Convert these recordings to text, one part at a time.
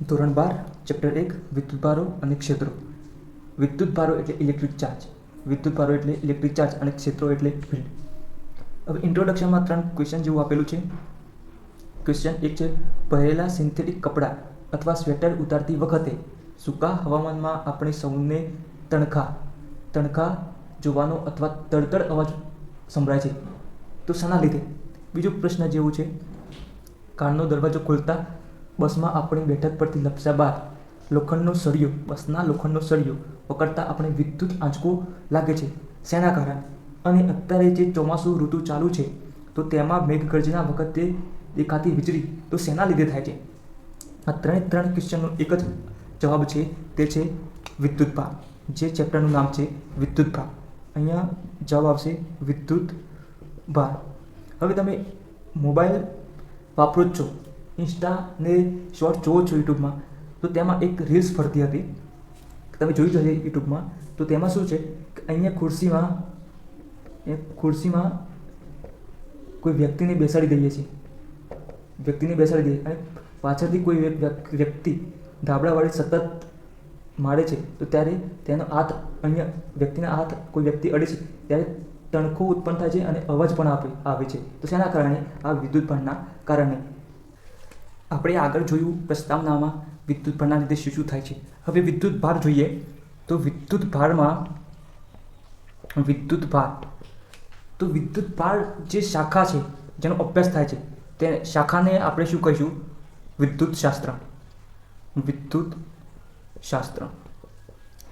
ધોરણ 12 ચેપ્ટર 1 વિદ્યુતભારો અને ક્ષેત્રો. વિદ્યુતભારો એટલે ઇલેક્ટ્રિક ચાર્જ, વિદ્યુતભારો એટલે ઇલેક્ટ્રિક ચાર્જ અને ક્ષેત્રો એટલે ફિલ્ડ. હવે ઇન્ટ્રોડક્શનમાં 3 ક્વેશ્ચન જેવું આપેલું છે. ક્વેશ્ચન 1 છે, પહેરેલા સિન્થેટિક કપડાં અથવા સ્વેટર ઉતારતી વખતે સૂકા હવામાનમાં આપણે સૌને તણખા જોવાનો અથવા તડતડ અવાજ સંભળાય છે, તો શાના લીધે? બીજો પ્રશ્ન જેવું છે, કારનો દરવાજો ખોલતા બસમાં આપણી બેઠક પરથી લપસ્યા બાદ બસના લોખંડનો સળિયો પકડતા આપણે વિદ્યુત આંચકો લાગે છે, શેના કારણે? અને અત્યારે જે ચોમાસું ઋતુ ચાલુ છે તો તેમાં મેઘગર્જના વખતે દેખાતી વીજળી તો શેના લીધે થાય છે? આ ત્રણ ક્વેશ્ચનનો એક જ જવાબ છે, તે છે વિદ્યુતભાર. જે ચેપ્ટરનું નામ છે વિદ્યુતભાર. અહીંયા જવાબ આવશે વિદ્યુતભાર. હવે તમે મોબાઈલ વાપરો જ છો, ઇન્સ્ટા ને શોર્ટ જોવો છો યુટ્યુબમાં, તો તેમાં એક રીલ્સ ફરતી હતી, તમે જોઈ જશે યુટ્યુબમાં. તો તેમાં શું છે કે અહીંયા ખુરશીમાં કોઈ વ્યક્તિને બેસાડી દઈએ છીએ, અને પાછળથી કોઈ વ્યક્તિ ધાબળાવાળી સતત મારે છે, તો ત્યારે તેનો હાથ અહીંયા વ્યક્તિના હાથ કોઈ વ્યક્તિ અડે છે, ત્યારે તણખો ઉત્પન્ન થાય છે અને અવાજ પણ આવે છે. તો શેના કારણે? આ વિદ્યુતભારના કારણે. આપણે આગળ જોયું પ્રસ્તાવનામાં વિદ્યુતભારના લીધે શું થાય છે. હવે વિદ્યુતભાર જોઈએ તો વિદ્યુતભાર જે શાખા છે જેનો અભ્યાસ થાય છે તે શાખાને આપણે શું કહીશું? વિદ્યુતશાસ્ત્ર.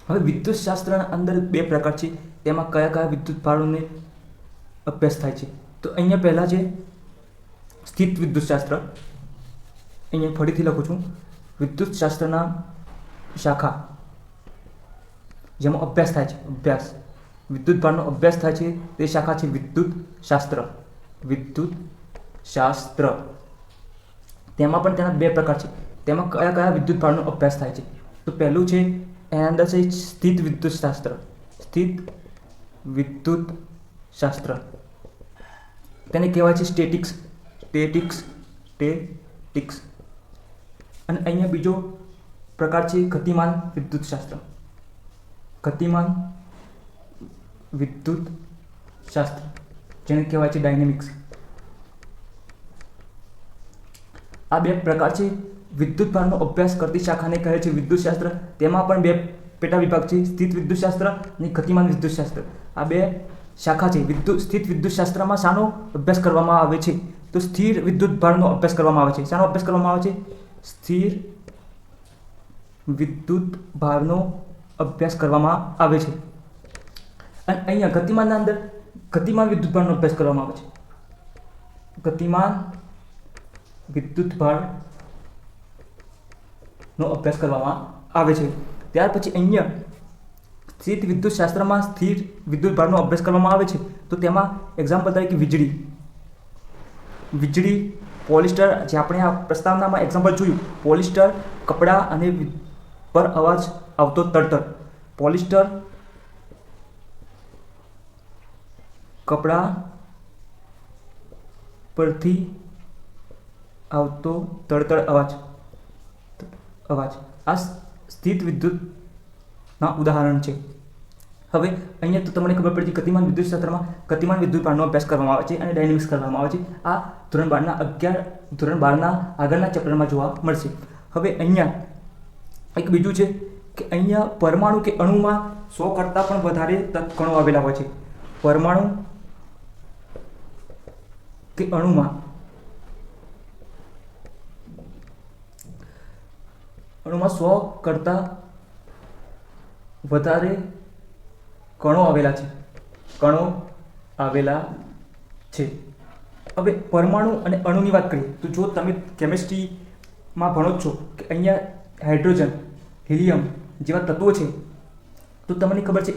હવે વિદ્યુતશાસ્ત્રના અંદર 2 પ્રકાર છે, તેમાં કયા વિદ્યુતભારોને અભ્યાસ થાય છે? તો અહીંયા પહેલા છે સ્થિત વિદ્યુતશાસ્ત્ર. અહીંયા ફરીથી લખું છું, વિદ્યુતશાસ્ત્રના શાખા જેમાં અભ્યાસ થાય છે, વિદ્યુતભારનો અભ્યાસ થાય છે તે શાખા છે વિદ્યુતશાસ્ત્ર. તેમાં પણ તેના 2 પ્રકાર છે. તેમાં કયા વિદ્યુતભારનો અભ્યાસ થાય છે? તો પહેલું છે એના અંદર છે સ્થિત વિદ્યુતશાસ્ત્ર. તેને કહેવાય છે સ્ટેટિક્સ. અને અહીંયા બીજો પ્રકાર છે ગતિમાન વિદ્યુતશાસ્ત્ર. જેને કહેવાય છે ડાયનેમિક્સ. આ 2 પ્રકાર છે વિદ્યુતભારનો અભ્યાસ કરતી શાખાને કહે છે વિદ્યુતશાસ્ત્ર. તેમાં પણ 2 પેટા વિભાગ છે, સ્થિત વિદ્યુતશાસ્ત્ર અને ગતિમાન વિદ્યુતશાસ્ત્ર. આ 2 શાખા છે. સ્થિત વિદ્યુતશાસ્ત્રમાં શાનો અભ્યાસ કરવામાં આવે છે? તો સ્થિર વિદ્યુતભારનો અભ્યાસ કરવામાં આવે છે. શાનો અભ્યાસ કરવામાં આવે છે? સ્થિર વિદ્યુતભારનો અભ્યાસ કરવામાં આવે છે. અને અહીંયા ગતિમાનના અંદર ગતિમાન વિદ્યુતભારનો અભ્યાસ કરવામાં આવે છે. ગતિમાન વિદ્યુતભારનો અભ્યાસ કરવામાં આવે છે. ત્યાર પછી અહીંયા સ્થિત વિદ્યુતશાસ્ત્રમાં સ્થિર વિદ્યુતભારનો અભ્યાસ કરવામાં આવે છે, તો તેમાં એક્ઝામ્પલ તરીકે વીજળી, પોલિસ્ટર, જે આપણે આ પ્રસ્તાવનામાં એક્ઝામ્પલ જોયું, પોલિસ્ટર, કપડાં અને પર અવાજ આવતો તડતડ. પોલિસ્ટર, કપડાં પરથી આવતો તડતડ અવાજ આ સ્થિત વિદ્યુતના ઉદાહરણ છે. હવે અહીંયા તો તમને ખબર પડી, ગતિમાન વિદ્યુતશાસ્ત્રમાં ગતિમાન વિદ્યુતભારનો અભ્યાસ કરવામાં આવે છે અને ડાયનેમિક્સ કરવામાં આવે છે. આ ધોરણ 12ના આગળના ચેપ્ટરમાં જોવા મળશે. હવે અહીંયા એક બીજું છે કે અહીંયા પરમાણુ કે અણુમાં 100 કરતાં પણ વધારે કણો આવેલા હોય છે. પરમાણુ કે અણુમાં 100 કરતાં વધારે કણો આવેલા છે. હવે પરમાણુ અને અણુની વાત કરીએ તો જો તમે કેમિસ્ટ્રીમાં ભણો છો કે અહીંયા હાઇડ્રોજન, હિલિયમ જેવા તત્વો છે, તો તમને ખબર છે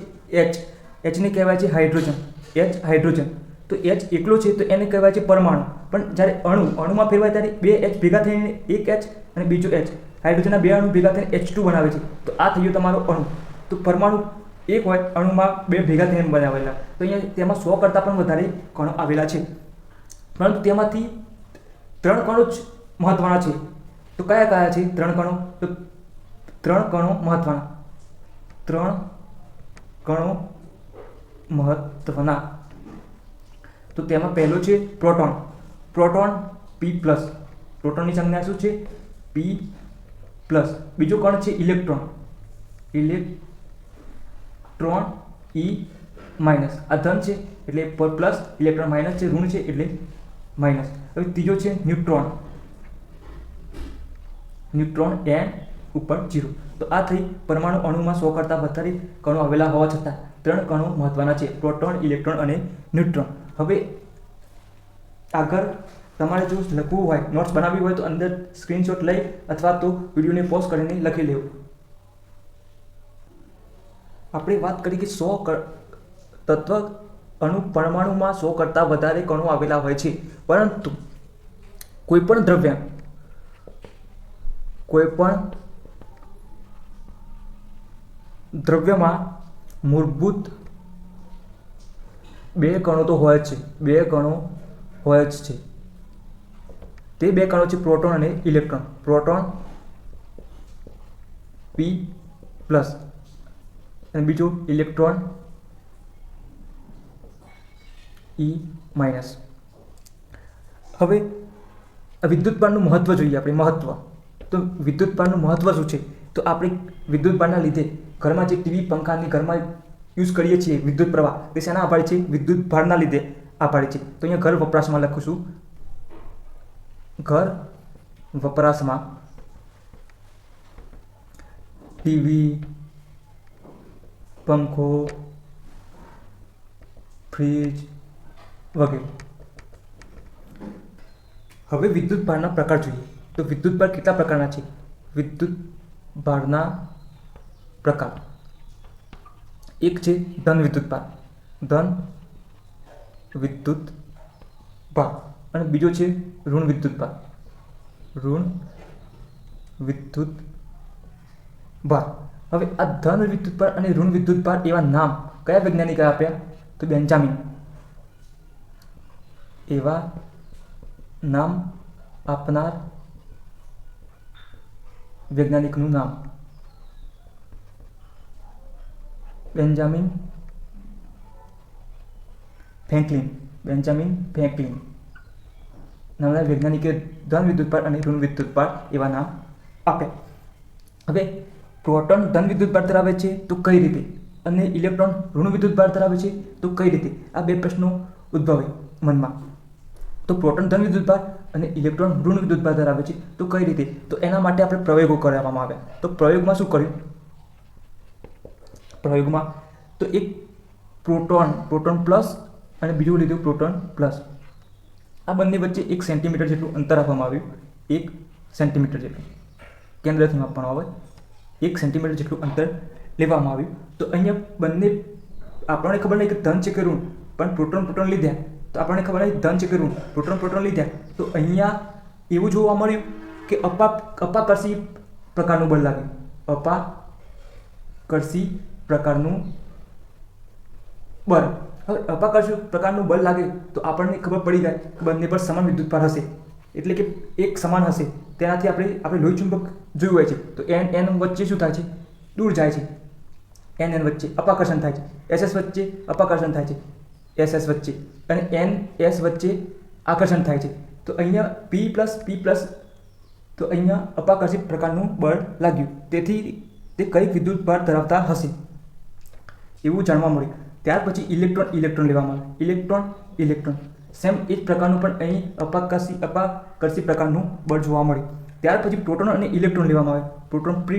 Hને કહેવાય છે હાઇડ્રોજન. તો H એકલો છે તો એને કહેવાય છે પરમાણુ. પણ જ્યારે અણુમાં ફેરવાય ત્યારે 2 H ભેગા થઈને એક H અને બીજો H, હાઇડ્રોજનના 2 અણુ ભેગા થઈને H2 બનાવે છે. તો આ થયો તમારો અણુ. તો પરમાણુ એક હોય, અણુમાં 2 ભેગા થઈને બનાવેલા. તો અહીંયા તેમાં 100 કરતાં પણ વધારે કણો આવેલા છે, પરંતુ તેમાંથી 3 કણો જ મહત્વના છે. તો તો કયા કયા છે 3 કણો? તો 3 કણો મહત્વના, 3 કણો મહત્વના. તો તેમાં પહેલો છે પ્રોટોન. Proton P+. પ્રોટોનની સંજ્ઞા શું છે? P+. બીજો કણ છે ઇલેક્ટ્રોન. Electron E-. આ ધન છે એટલે પ્લસ, ઇલેક્ટ્રોન માઇનસ છે, ઋણ છે એટલે માઇનસ. હવે ત્રીજો છે ન્યુટ્રોન. ન્યુટ્રોન N ઉપર 0. તો આ થઈ પરમાણુ અણુમાં 100 કરતાં વધારે કણો આવેલા હોવા છતાં 3 કણો મહત્વના છે, પ્રોટોન, ઇલેક્ટ્રોન અને ન્યુટ્રોન. હવે આગળ તમારે જો લખવું હોય, નોટ્સ બનાવવી હોય તો અંદર સ્ક્રીનશોટ લઈ અથવા તો વિડીયોને પોઝ કરીને લખી લેવું. આપણે વાત કરી કે 100 તત્વ અણુ પરમાણુમાં 100 કરતાં વધારે કણો આવેલા હોય છે, પરંતુ કોઈપણ દ્રવ્યમાં મૂળભૂત 2 કણો તો હોય જ છે. 2 કણો હોય જ છે. તે 2 કણો છે પ્રોટોન અને ઇલેક્ટ્રોન. પ્રોટોન P+ અને બીજો ઇલેક્ટ્રોન E-. હવે વિદ્યુતભારનું મહત્વ જોઈએ આપણે. મહત્વ તો વિદ્યુતભારનું મહત્વ શું છે? તો આપણે વિદ્યુતભારના લીધે ઘરમાં જે ટીવી, પંખાની ઘરમાં યુઝ કરીએ છીએ વિદ્યુત પ્રવાહ, તે શેના આભારી છે? વિદ્યુતભારના લીધે આભારી છે. તો અહીંયા ઘર વપરાશમાં લખું છું. ઘર વપરાશમાં ટીવી, પંખો, ફ્રીજ વગેરે. હવે વિદ્યુતભારના પ્રકાર જોઈએ. તો વિદ્યુતભાર કેટલા પ્રકારના છે? વિદ્યુતભારના પ્રકાર એક છે ધન વિદ્યુતભાર. ધન વિદ્યુતભાર. અને બીજો છે ઋણ વિદ્યુતભાર. ઋણ વિદ્યુતભાર. હવે આ ધન વિદ્યુતભાર અને ઋણ વિદ્યુતભાર એવા નામ કયા વૈજ્ઞાનિકે આપ્યા? તો બેન્જામિન. એવા નામ આપનાર વૈજ્ઞાનિકનું નામ બેન્જામિન ફ્રેન્કલિન. બેન્જામિન ફ્રેન્કલિન નામના વૈજ્ઞાનિકે ધન વિદ્યુતભાર અને ઋણ વિદ્યુતભાર એવા નામ આપ્યા. હવે પ્રોટોન ધન વિદ્યુતભાર ધરાવે છે તો કઈ રીતે? અને ઇલેક્ટ્રોન ઋણ વિદ્યુતભાર ધરાવે છે તો કઈ રીતે? આ 2 પ્રશ્નો ઉદ્ભવે મનમાં. તો પ્રોટોન ધન વિદ્યુતભાર અને ઇલેક્ટ્રોન ઋણ વિદ્યુતભાર ધરાવે છે તો કઈ રીતે? તો એના માટે આપણે પ્રયોગો કરવામાં આવ્યા. તો પ્રયોગમાં શું કર્યું? પ્રયોગમાં તો એક પ્રોટોન પ્લસ અને બીજું લીધું પ્રોટોન પ્લસ. આ બંને વચ્ચે 1 સેન્ટીમીટર જેટલું અંતર આપવામાં આવ્યું. 1 સેન્ટીમીટર જેટલું કેન્દ્રથી માપવામાં આવે. 1 સેન્ટીમીટર જેટલું અંતર લેવામાં આવ્યું. તો અહીંયા બંને આપણને ખબર નહીં કે ધન છે કે ઋણ, પણ પ્રોટોન લીધા તો આપણને ખબર નહીં ધન છે કે ઋણ. પ્રોટોન લીધા તો અહીંયા એવું જોવા મળ્યું કે અપાકર્ષી પ્રકારનું બળ લાગ્યું. અપાકર્ષી પ્રકારનું બળ. હવે અપાકર્ષી પ્રકારનું બળ લાગે તો આપણને ખબર પડી જાય કે બંને પર સમાન વિદ્યુતભાર હશે, એટલે કે એક સમાન હશે. તેનાથી આપણે લોહી ચુંબક જોયું હોય છે તો n વચ્ચે શું થાય છે? દૂર જાય છે. n વચ્ચે અપાકર્ષણ થાય છે. ss વચ્ચે અપાકર્ષણ થાય છે. ss વચ્ચે અને ns વચ્ચે આકર્ષણ થાય છે. તો અહીંયા P+, તો અહીંયા અપાકર્ષી પ્રકારનું બળ લાગ્યું. તેથી તે કઈ વિદ્યુતભાર ધરાવતા હશે એવું જાણવા મળ્યું. ત્યાર પછી ઇલેક્ટ્રોન લેવામાં આવે. ઇલેક્ટ્રોન સેમ એ જ પ્રકારનું પણ અહીં અપાકર્ષી પ્રકારનું બળ જોવા મળ્યું. ત્યાર પછી પ્રોટોન અને ઇલેક્ટ્રોન લેવામાં આવે. Proton P+,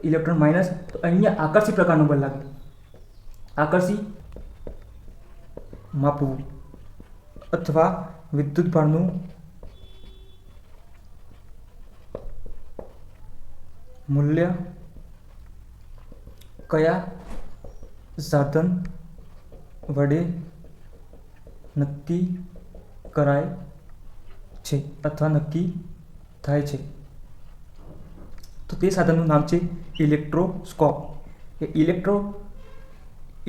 electron minus. તો અહીંયા આકર્ષી પ્રકારનું બળ લાગ્યું. આકર્ષી માપવું અથવા વિદ્યુતભારનું મૂલ્ય કયા સાધન વડે નક્કી કરાય છે અથવા નક્કી થાય છે? તો તે સાધનનું નામ છે ઇલેક્ટ્રોસ્કોપ.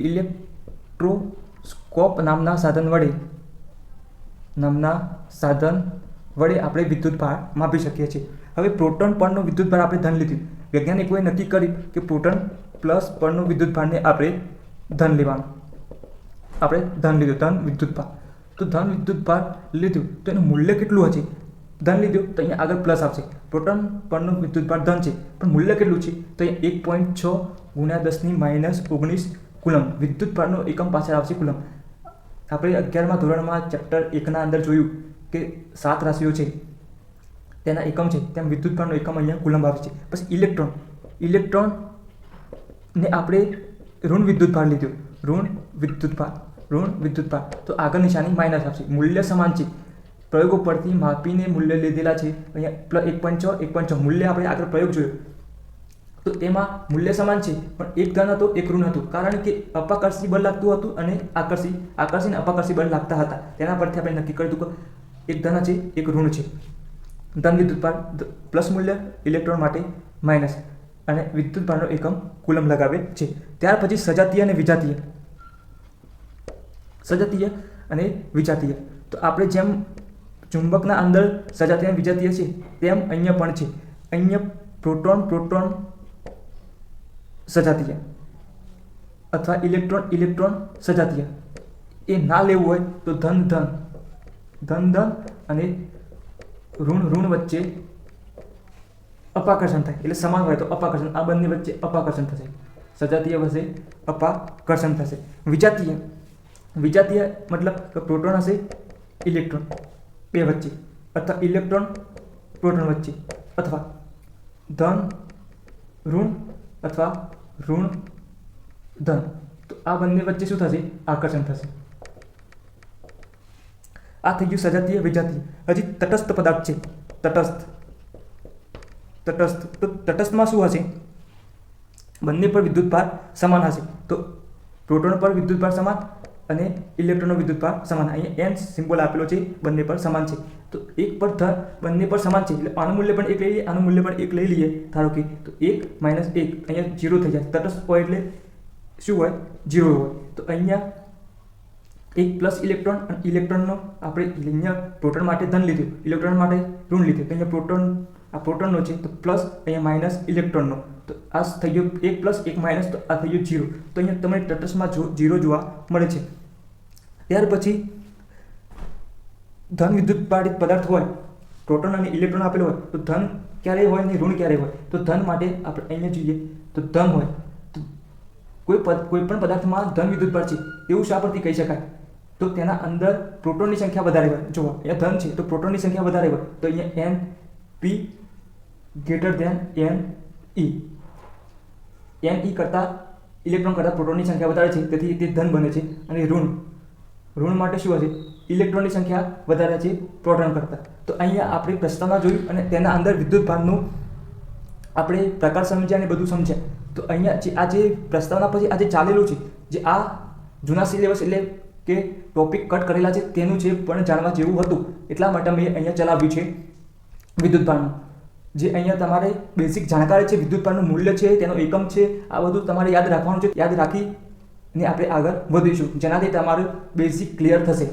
ઇલેક્ટ્રોસ્કોપ નામના સાધન વડે આપણે વિદ્યુતભાર માપી શકીએ છીએ. હવે પ્રોટોન પરનો વિદ્યુતભાર આપણે ધન લીધું. વૈજ્ઞાનિકોએ નક્કી કર્યું કે પ્રોટોન પ્લસ પરનો વિદ્યુતભારને આપણે ધન લેવાનું. આપણે ધન લીધું, ધન વિદ્યુતભાર. તો ધન વિદ્યુતભાર લીધું તો એનું મૂલ્ય કેટલું હશે? ધન લીધું તો અહીંયા આગળ પ્લસ આવશે. પ્રોટોન પરનો વિદ્યુતભાર ધન છે પણ મૂલ્ય કેટલું છે? તો અહીંયા 1.6 × 10⁻19 કુલમ વિદ્યુતભારનો એકમ પાછળ આવશે કુલમ. આપણે 11મા ધોરણમાં ચેપ્ટર 1ના અંદર જોયું કે 7 રાશિઓ છે તેના એકમ છે, તેમ વિદ્યુતભારનો એકમ અહીંયા કુલમ આવે છે. પછી ઇલેક્ટ્રોનને આપણે ઋણ વિદ્યુતભાર લીધો, ઋણ વિદ્યુતભાર. તો આગળ નિશાની માઇનસ આવશે. મૂલ્ય સમાન છે, પ્રયોગો પરથી માપીને મૂલ્ય લીધેલા છે. અહીંયા 1.6 મૂલ્ય આપણે આગળ પ્રયોગ જોયો તો તેમાં મૂલ્ય સમાન છે પણ એક ધન હતો એક ઋણ હતું, કારણ કે અપાકર્ષી બળ લાગતું હતું અને આકર્ષી અને અપાકર્ષી બળ લાગતા હતા. તેના પરથી આપણે નક્કી કર્યું હતું કે એક ધન છે એક ઋણ છે. ધન વિદ્યુતભાર પ્લસ મૂલ્ય, ઇલેક્ટ્રોન માટે માઇનસ, અને વિદ્યુતભારનો એકમ કુલમ લગાવે છે. ત્યાર પછી સજાતીય અને વિજાતીય. તો આપણે જેમ ચુંબકના અંદર સજાતીય અને વિજાતીય છે તેમ અહીંયા પણ છે. અહીંયા પ્રોટોન સજાતીય અથવા ઇલેક્ટ્રોન સજાતીય. એ ના લેવું હોય તો ધન અને ઋણ વચ્ચે અપાકર્ષણ થાય, એટલે સમાન હોય તો અપાકર્ષણ. આ બંને વચ્ચે અપાકર્ષણ થશે. સજાતીય વચ્ચે અપાકર્ષણ થશે. વિજાતીય મતલબ કે પ્રોટોન હશે ઇલેક્ટ્રોન બે વચ્ચે, અથવા ઇલેક્ટ્રોન પ્રોટોન વચ્ચે, અથવા ધન ઋણ અથવા ઋણ ધન. તો આ બંને વચ્ચે શું થશે? આકર્ષણ થશે. આ થઈ ગયું સજાતીય વિજાતીય. હજી તટસ્થ પદાર્થ છે. તટસ્થ તો તટસ્થમાં શું હશે? બંને પર વિદ્યુતભાર સમાન હશે. તો પ્રોટોન પર વિદ્યુતભાર સમાન અને ઇલેક્ટ્રોનનો વિદ્યુતભાર સમાન. અહીંયા n સિમ્બોલ આપેલો છે, બંને પર સમાન છે. તો એક પર ધન, બંને પર સમાન છે એટલે આનું મૂલ્ય પણ 1 લઈ લઈએ, આનું મૂલ્ય પણ 1 લઈ લઈએ ધારો કે. તો 1 - 1 અહીંયા 0 થઈ જાય. તટસ્થ હોય એટલે શું હોય? 0 હોય. તો અહીંયા 1 પ્લસ ઇલેક્ટ્રોન અને ઇલેક્ટ્રોનનો આપણે અહીંયા પ્રોટોન માટે ધન લીધું, ઇલેક્ટ્રોન માટે ઋણ લીધું. તો અહીંયા પ્રોટોનનો છે તો પ્લસ, અહીંયા માઇનસ ઇલેક્ટ્રોનનો. તો આ થઈ ગયો 1 + 1 - તો આ થઈ ગયું 0. તો અહીંયા તમને તટસ્થમાં 0 જોવા મળે છે. ત્યાર પછી ધન વિદ્યુતભારિત પદાર્થ હોય, પ્રોટોન અને ઇલેક્ટ્રોન આપેલો હોય તો ધન ક્યારે હોય અને ઋણ ક્યારે હોય? તો ધન માટે આપણે અહીંયા જોઈએ તો ધન હોય તો કોઈ પણ પદાર્થમાં ધન વિદ્યુતભાર છે એવું શા પરથી કહી શકાય? તો તેના અંદર પ્રોટોનની સંખ્યા વધારે હોય. જુઓ અહીંયા ધન છે તો પ્રોટોનની સંખ્યા વધારે હોય. તો અહીંયા Np > Ne. Ne કરતાં ઇલેક્ટ્રોન કરતાં પ્રોટોનની સંખ્યા વધારે છે, તેથી તે ધન બને છે. અને ઋણ માટે શું હશે? ઇલેક્ટ્રોનની સંખ્યા વધારે છે પ્રોટોન કરતાં. તો અહીંયા આપણે પ્રસ્તાવના જોયું અને તેના અંદર વિદ્યુતભારનું આપણે પ્રકાર સમજ્યા અને બધું સમજ્યા. તો અહીંયા આ જે પ્રસ્તાવના પછી આ જે ચાલેલું છે, જે આ જૂના સિલેબસ એટલે કે ટોપિક કટ કરેલા છે તેનું છે પણ જાણવા જેવું હતું, એટલા માટે મેં અહીંયા ચલાવ્યું છે વિદ્યુતભારનું. જે અહીંયા તમારે બેઝિક જાણકારી છે, વિદ્યુતભારનું મૂલ્ય છે, તેનો એકમ છે, આ બધું તમારે યાદ રાખવાનું છે. યાદ રાખીને આપણે આગળ વધીશું, જેનાથી તમારું બેઝિક ક્લિયર થશે.